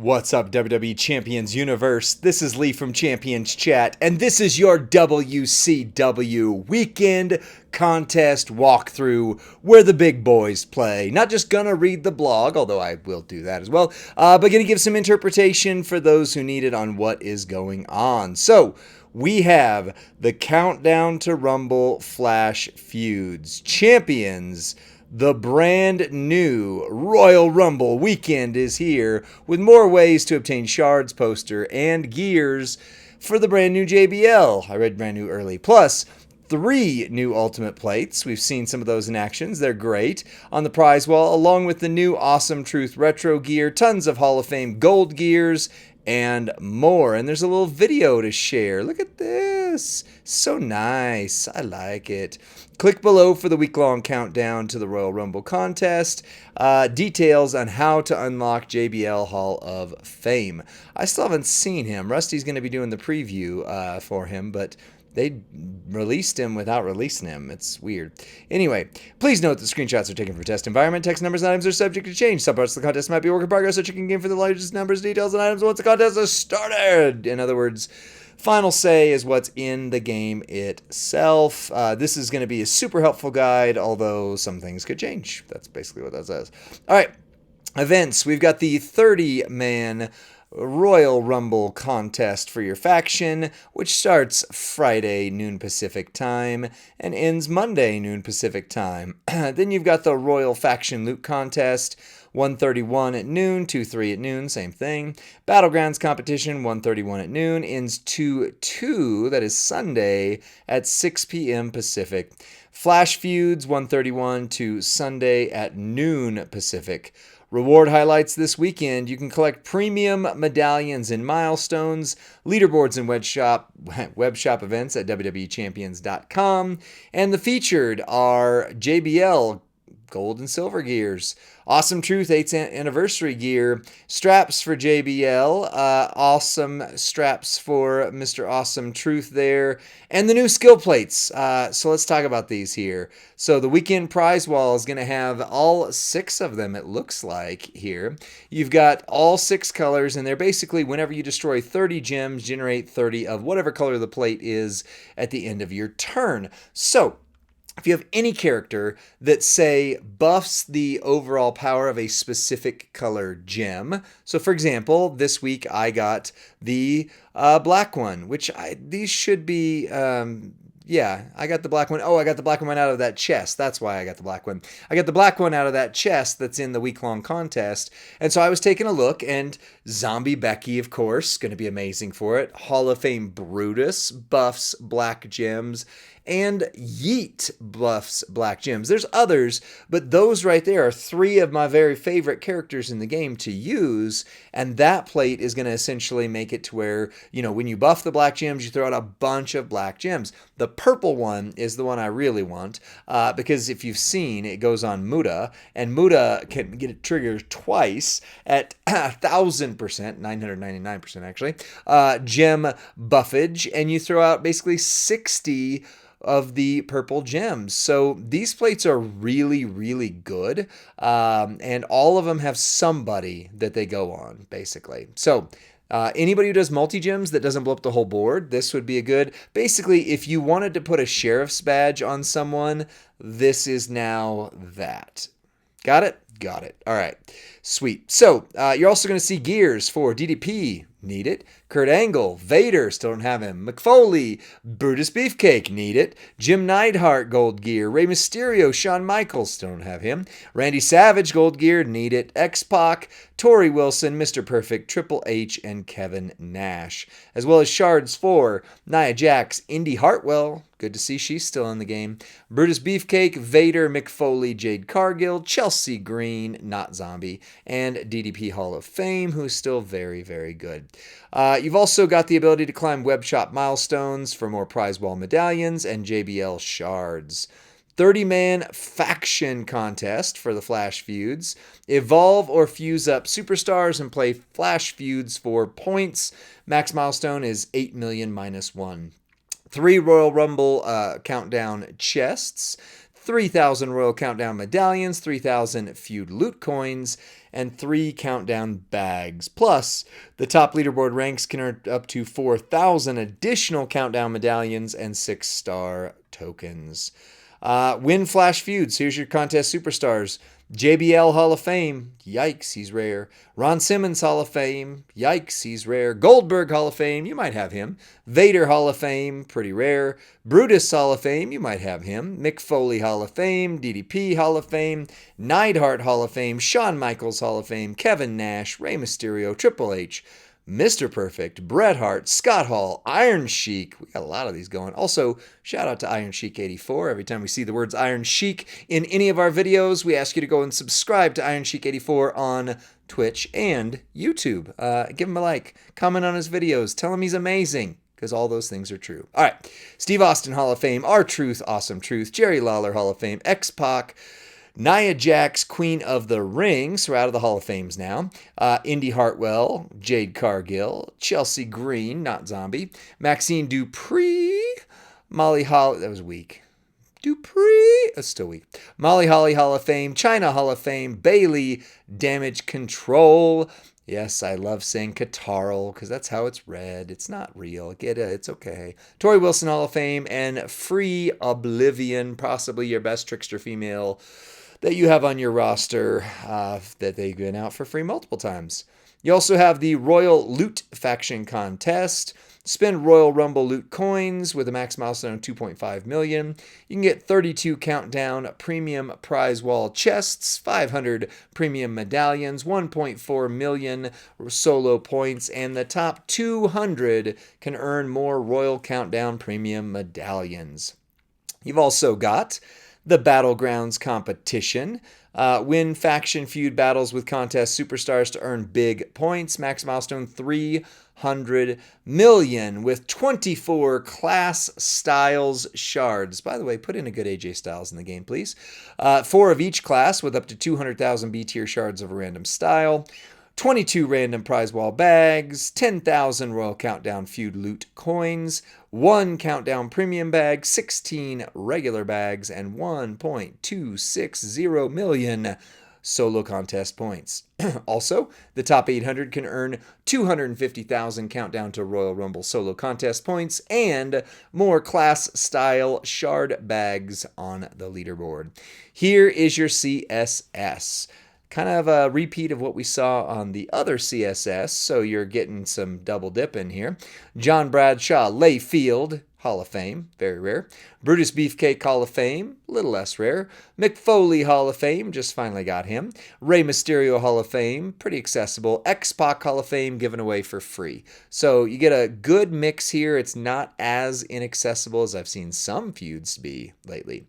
What's up, WWE Champions Universe? This is Lee from Champions Chat, and this is your WCW Weekend Contest Walkthrough, where the big boys play. Not just gonna read the blog, although I will do that as well, but gonna give some interpretation for those who need it on what is going on. So, we have the Countdown to Rumble Flash Feuds. Champions. The brand new Royal Rumble weekend is here with more ways to obtain shards, poster, and gears for the brand new JBL. I read brand new early. Plus, 3 new Ultimate Plates. We've seen some of those in actions. They're great. On the prize wall, along with the new Awesome Truth Retro gear, tons of Hall of Fame gold gears, and more. And there's a little video to share. Look at this. So nice. I like it. Click below for the week-long countdown to the Royal Rumble contest. Details on how to unlock JBL Hall of Fame. I still haven't seen him. Rusty's going to be doing the preview for him, but they released him without releasing him. It's weird. Anyway, please note that screenshots are taken for test environment. Text, numbers, and items are subject to change. Some parts of the contest might be a work in progress, so checking game for the largest numbers, details, and items once the contest is started. In other words, final say is what's in the game itself. This is going to be a super helpful guide, although some things could change. That's basically what that says. All right, events. We've got the 30-man Royal Rumble contest for your faction, which starts Friday noon Pacific time and ends Monday noon Pacific time. Then you've got the Royal Faction Loot contest, 1:31 at noon, 2:3 at noon, same thing. Battlegrounds competition, 1:31 at noon, ends 2:2, that is Sunday, at 6 p.m. Pacific. Flash Feuds, 1:31 to Sunday at noon Pacific. Reward highlights this weekend. You can collect premium medallions and milestones, leaderboards and web shop events at WWEChampions.com. And the featured are JBL gold and silver gears, Awesome Truth 8th anniversary gear, straps for JBL, awesome straps for Mr. Awesome Truth there, and the new skill plates. So let's talk about these here. So the weekend prize wall is going to have all 6 of them, it looks like here. You've got all 6 colors, and they're basically whenever you destroy 30 gems, generate 30 of whatever color the plate is at the end of your turn. So if you have any character that, say, buffs the overall power of a specific color gem, so for example, this week I got the black one, which these should be, yeah, I got the black one. Oh, I got the black one out of that chest. That's why I got the black one. I got the black one out of that chest that's in the week-long contest. And so I was taking a look, and Zombie Becky, of course, going to be amazing for it. Hall of Fame Brutus buffs black gems, and Yeet buffs black gems. There's others, but those right there are 3 of my very favorite characters in the game to use, and that plate is going to essentially make it to where, you know, when you buff the black gems, you throw out a bunch of black gems. The purple one is the one I really want, because if you've seen, it goes on Muda, and Muda can get it triggered twice at 1,000%, 999% actually, gem buffage, and you throw out basically 60 of the purple gems. So these plates are really, really good, and all of them have somebody that they go on, basically. So anybody who does multi-gems that doesn't blow up the whole board, this would be a good. Basically, if you wanted to put a sheriff's badge on someone, this is now that. Got it? Got it. All right. Sweet. So you're also going to see gears for DDP. Need it. Kurt Angle, Vader, still don't have him. McFoley, Brutus Beefcake, need it. Jim Neidhart, gold gear. Rey Mysterio, Shawn Michaels, still don't have him. Randy Savage, gold gear, need it. X-Pac, Tori Wilson, Mr. Perfect, Triple H, and Kevin Nash. As well as shards for Nia Jax, Indy Hartwell, good to see she's still in the game. Brutus Beefcake, Vader, McFoley, Jade Cargill, Chelsea Green, not Zombie, and DDP Hall of Fame, who's still very, very good. You've also got the ability to climb web shop milestones for more prize wall medallions and JBL shards. 30-man faction contest for the Flash Feuds. Evolve or fuse up superstars and play Flash Feuds for points. Max milestone is 8 million minus 1. 3 Royal Rumble countdown chests. 3,000 Royal Countdown medallions, 3,000 feud loot coins, and 3 countdown bags. Plus, the top leaderboard ranks can earn up to 4,000 additional countdown medallions and 6-star tokens. Win Flash Feuds. Here's your contest superstars. JBL Hall of Fame. Yikes, he's rare. Ron Simmons Hall of Fame. Yikes, he's rare. Goldberg Hall of Fame. You might have him. Vader Hall of Fame. Pretty rare. Brutus Hall of Fame. You might have him. Mick Foley Hall of Fame. DDP Hall of Fame. Neidhart Hall of Fame. Shawn Michaels Hall of Fame. Kevin Nash. Rey Mysterio. Triple H. Mr. Perfect, Bret Hart, Scott Hall, Iron Sheik. We got a lot of these going. Also, shout out to Iron Sheik 84. Every time we see the words Iron Sheik in any of our videos, we ask you to go and subscribe to Iron Sheik 84 on Twitch and YouTube. Give him a like, comment on his videos, tell him he's amazing, because all those things are true. All right, Steve Austin Hall of Fame, R-Truth, Awesome Truth, Jerry Lawler Hall of Fame, X-Pac, Nia Jax, Queen of the Ring, so we're out of the Hall of Fames now. Indy Hartwell, Jade Cargill, Chelsea Green, not Zombie, Maxine Dupree, Molly Holly, that was weak. Dupree, that's still weak. Molly Holly Hall of Fame, China Hall of Fame, Bailey, Damage Control. Yes, I love saying Catarl because that's how it's read. It's not real. Get it. It's okay. Tori Wilson Hall of Fame and Free Oblivion, possibly your best trickster female that you have on your roster that they've been out for free multiple times. You also have the Royal Loot Faction Contest. Spend Royal Rumble loot coins with a max milestone of 2.5 million. You can get 32 Countdown premium prize wall chests, 500 premium medallions, 1.4 million solo points, and the top 200 can earn more Royal Countdown premium medallions. You've also got the Battlegrounds competition. Win faction feud battles with contest superstars to earn big points. Max milestone 300 million with 24 class Styles shards. By the way, put in a good AJ Styles in the game, please. 4 of each class with up to 200,000 B tier shards of a random style. 22 random prize wall bags, 10,000 Royal Countdown feud loot coins, 1 Countdown premium bag, 16 regular bags, and 1.260 million solo contest points. Also, the top 800 can earn 250,000 Countdown to Royal Rumble solo contest points and more class style shard bags on the leaderboard. Here is your CSS. Kind of a repeat of what we saw on the other CSS, so you're getting some double dip in here. John Bradshaw Layfield Hall of Fame, very rare. Brutus Beefcake Hall of Fame, a little less rare. Mick Foley Hall of Fame, just finally got him. Rey Mysterio Hall of Fame, pretty accessible. X-Pac Hall of Fame, given away for free. So you get a good mix here. It's not as inaccessible as I've seen some feuds be lately.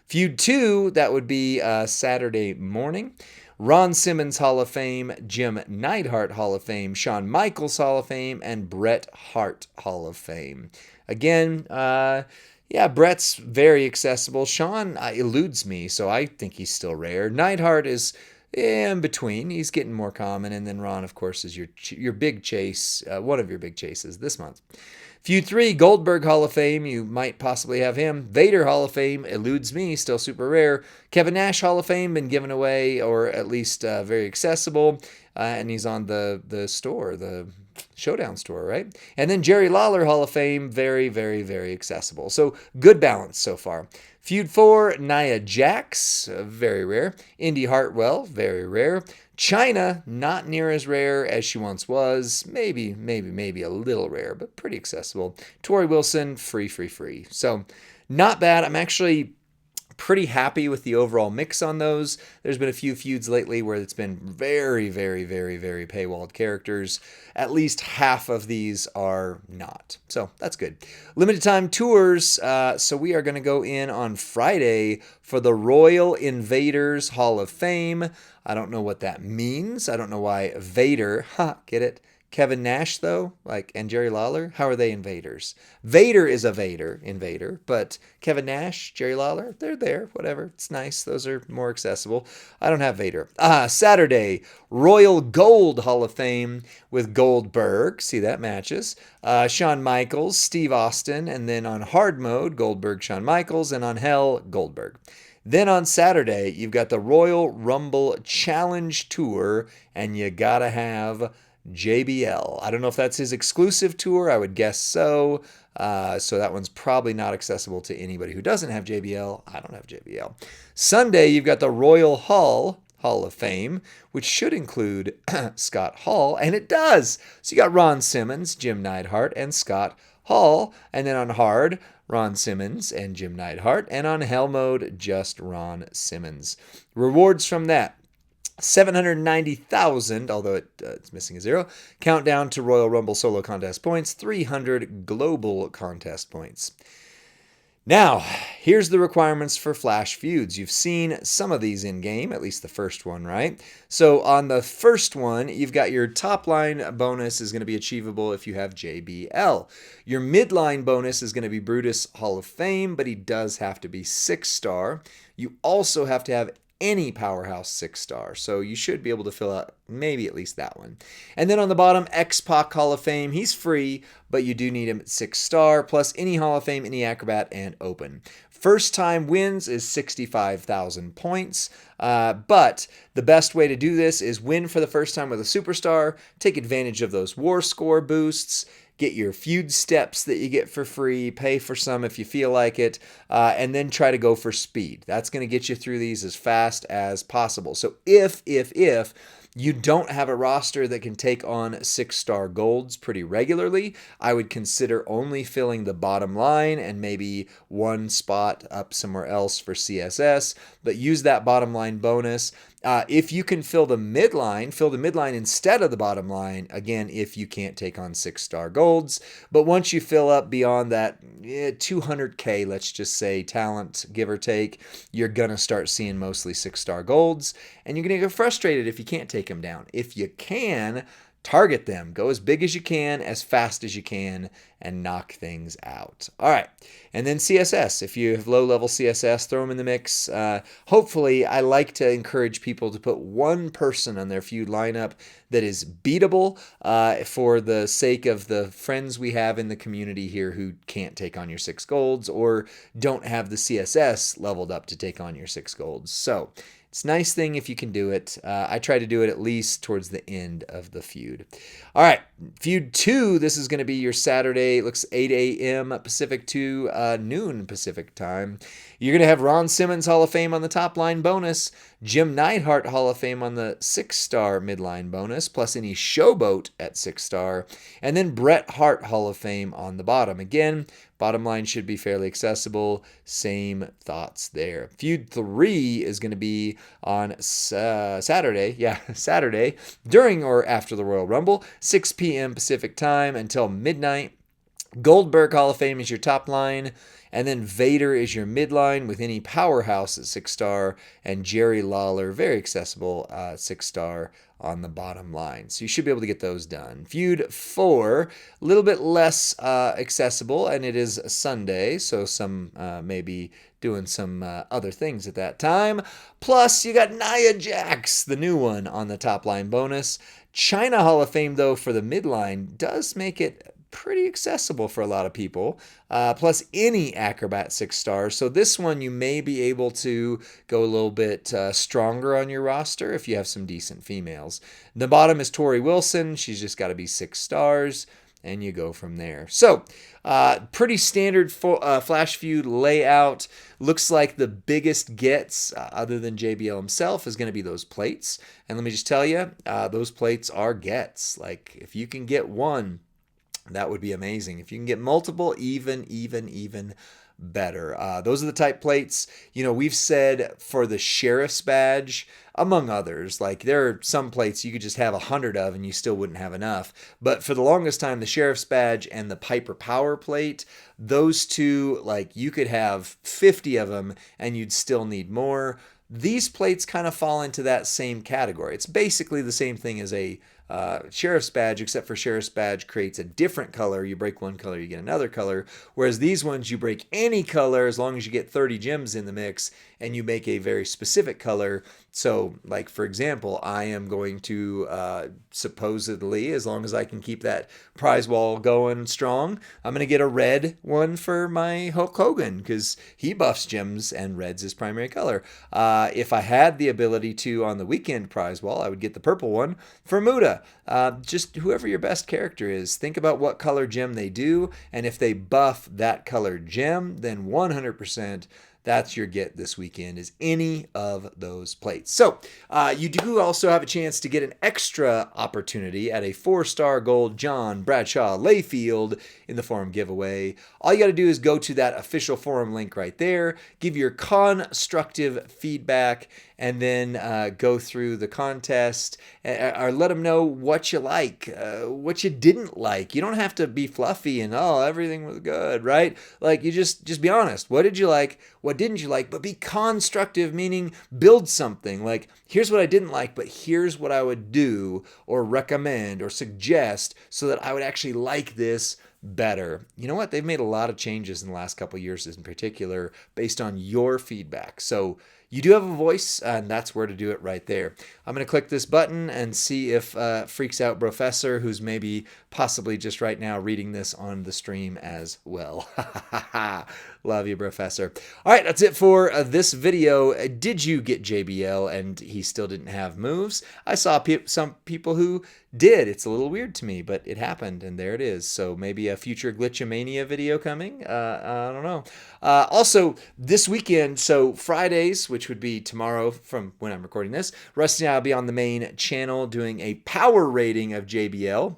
Feud 2, that would be Saturday morning. Ron Simmons Hall of Fame, Jim Neidhart Hall of Fame, Shawn Michaels Hall of Fame, and Bret Hart Hall of Fame. Again, Bret's very accessible. Shawn eludes me, so I think he's still rare. Neidhart is in between. He's getting more common. And then Ron, of course, is your big chase, one of your big chases this month. Feud 3, Goldberg Hall of Fame, you might possibly have him. Vader Hall of Fame, eludes me, still super rare. Kevin Nash Hall of Fame, been given away, or at least very accessible. And he's on the store, the Showdown store, right? And then Jerry Lawler Hall of Fame, very, very, very accessible. So good balance so far. Feud 4, Nia Jax, very rare. Indy Hartwell, very rare. China, not near as rare as she once was. Maybe a little rare, but pretty accessible. Tori Wilson, free. So not bad. I'm actually pretty happy with the overall mix on those. There's been a few feuds lately where it's been very, very, very, very paywalled characters. At least half of these are not. So that's good. Limited time tours. So we are going to go in on Friday for the Royal Invaders Hall of Fame. I don't know what that means. I don't know why Vader, get it? Kevin Nash, though, and Jerry Lawler, how are they invaders? Vader is a invader, but Kevin Nash, Jerry Lawler, they're there, whatever. It's nice. Those are more accessible. I don't have Vader. Saturday, Royal Gold Hall of Fame with Goldberg. See, that matches. Shawn Michaels, Steve Austin, and then on hard mode, Goldberg, Shawn Michaels, and on hell, Goldberg. Then on Saturday, you've got the Royal Rumble Challenge Tour, and you gotta have JBL. I don't know if that's his exclusive tour. I would guess so. So that one's probably not accessible to anybody who doesn't have JBL. I don't have JBL. Sunday, you've got the Royal Hall of Fame, which should include Scott Hall, and it does. So you got Ron Simmons, Jim Neidhart, and Scott Hall. And then on Hard, Ron Simmons and Jim Neidhart. And on Hell Mode, just Ron Simmons. Rewards from that. 790,000, although it's missing a zero. Countdown to Royal Rumble solo contest points. 300 global contest points. Now, here's the requirements for Flash Feuds. You've seen some of these in-game, at least the first one, right? So on the first one, you've got your top line bonus is going to be achievable if you have JBL. Your midline bonus is going to be Brutus Hall of Fame, but he does have to be 6-star. You also have to have any Powerhouse 6-star, so you should be able to fill out maybe at least that one. And then on the bottom, X-Pac Hall of Fame. He's free, but you do need him at 6-star, plus any Hall of Fame, any Acrobat, and Open. First time wins is 65,000 points, but the best way to do this is win for the first time with a Superstar, take advantage of those War Score boosts, get your feud steps that you get for free, pay for some if you feel like it, and then try to go for speed. That's going to get you through these as fast as possible. So if you don't have a roster that can take on 6-star golds pretty regularly, I would consider only filling the bottom line and maybe one spot up somewhere else for CSS, but use that bottom line bonus. If you can fill the midline instead of the bottom line, again, if you can't take on 6-star golds. But once you fill up beyond that 200K, let's just say, talent, give or take, you're going to start seeing mostly 6-star golds, and you're going to get frustrated if you can't take them down. If you can, target them. Go as big as you can, as fast as you can, and knock things out. All right. And then CSS. If you have low-level CSS, throw them in the mix. Hopefully, I like to encourage people to put one person on their feud lineup that is beatable for the sake of the friends we have in the community here who can't take on your 6 golds or don't have the CSS leveled up to take on your 6 golds. So it's a nice thing if you can do it. I try to do it at least towards the end of the feud. All right, Feud 2, this is going to be your Saturday. It looks 8 a.m. Pacific to noon Pacific time. You're going to have Ron Simmons Hall of Fame on the top line bonus, Jim Neidhart Hall of Fame on the 6-star midline bonus, plus any Showboat at 6-star, and then Bret Hart Hall of Fame on the bottom. Again, bottom line should be fairly accessible. Same thoughts there. Feud 3 is going to be on Saturday. Yeah, Saturday, during or after the Royal Rumble, 6 p.m. Pacific time until midnight. Goldberg Hall of Fame is your top line, and then Vader is your midline with any Powerhouse at 6-star, and Jerry Lawler, very accessible, 6-star on the bottom line. So you should be able to get those done. Feud 4, a little bit less accessible, and it is Sunday, so some maybe doing some other things at that time. Plus, you got Nia Jax, the new one, on the top line bonus. China Hall of Fame, though, for the midline does make it pretty accessible for a lot of people, plus any Acrobat 6-stars. So this one you may be able to go a little bit stronger on your roster if you have some decent females. The bottom is Tori Wilson. She's just got to be 6 stars, and you go from there. So pretty standard Flash Feud layout. Looks like the biggest gets, other than JBL himself, is going to be those plates. And let me just tell you, those plates are gets. Like, if you can get one, that would be amazing. If you can get multiple, even better. Those are the type plates. You know, we've said for the Sheriff's Badge, among others, like there are some plates you could just have 100 of and you still wouldn't have enough. But for the longest time, the Sheriff's Badge and the Piper Power plate, those two, like you could have 50 of them and you'd still need more. These plates kind of fall into that same category. It's basically the same thing as a Sheriff's Badge, except for Sheriff's Badge creates a different color. You break one color, you get another color. Whereas these ones, you break any color as long as you get 30 gems in the mix and you make a very specific color. So, like, for example, I am going to supposedly, as long as I can keep that prize wall going strong, I'm going to get a red one for my Hulk Hogan because he buffs gems and red's his primary color. If I had the ability to on the weekend prize wall, I would get the purple one for Muda. Just whoever your best character is, think about what color gem they do, and if they buff that color gem, then 100% that's your get this weekend, is any of those plates. So you do also have a chance to get an extra opportunity at a 4-star gold John Bradshaw Layfield in the forum giveaway. All you got to do is go to that official forum link right there, give your constructive feedback, and then go through the contest or let them know what you like, what you didn't like. You don't have to be fluffy and, oh, everything was good, right? Like, you just be honest. What did you like? What didn't you like? But be constructive, meaning build something. Like, here's what I didn't like, but here's what I would do or recommend or suggest so that I would actually like this better. You know what? They've made a lot of changes in the last couple of years in particular based on your feedback. So you do have a voice, and that's where to do it right there. I'm going to click this button and see if Freaks Out Professor, who's maybe possibly just right now reading this on the stream as well. Love you, Professor. All right, that's it for this video. Did you get JBL and he still didn't have moves? I saw some people who did. It's a little weird to me, but it happened, and there it is. So maybe a future Glitchamania video coming. I don't know. Also, this weekend, so Fridays, which would be tomorrow from when I'm recording this, Rusty and I will be on the main channel doing a power rating of JBL,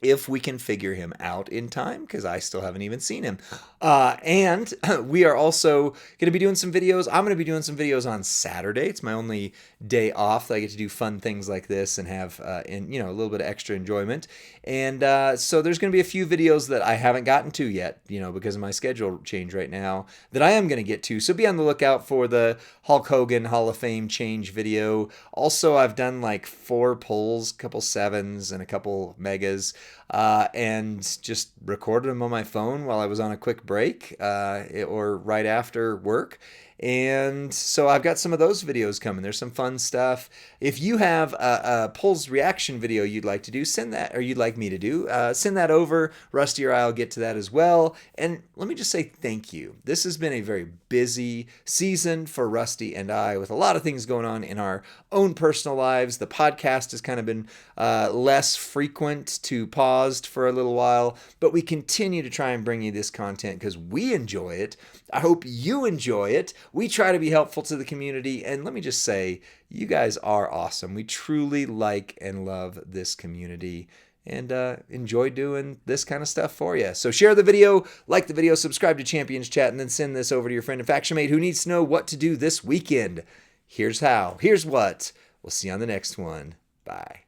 if we can figure him out in time, because I still haven't even seen him. And we are also going to be doing some videos. I'm going to be doing some videos on Saturday. It's my only day off that I get to do fun things like this and have a little bit of extra enjoyment. And so there's going to be a few videos that I haven't gotten to yet, because of my schedule change right now, that I am going to get to. So be on the lookout for the Hulk Hogan Hall of Fame change video. Also, I've done like 4 pulls, a couple 7s, and a couple megas. And just recorded them on my phone while I was on a quick break or right after work. And so I've got some of those videos coming. There's some fun stuff. If you have a Pulls reaction video you'd like to do, send that, or you'd like me to do, send that over. Rusty or I will get to that as well. And let me just say thank you. This has been a very busy season for Rusty and I, with a lot of things going on in our own personal lives. The podcast has kind of been less frequent to paused for a little while, but we continue to try and bring you this content because we enjoy it. I hope you enjoy it. We try to be helpful to the community, and let me just say, you guys are awesome. We truly like and love this community and enjoy doing this kind of stuff for you. So share the video, like the video, subscribe to Champions Chat, and then send this over to your friend and faction mate who needs to know what to do this weekend. Here's how. Here's what. We'll see you on the next one. Bye.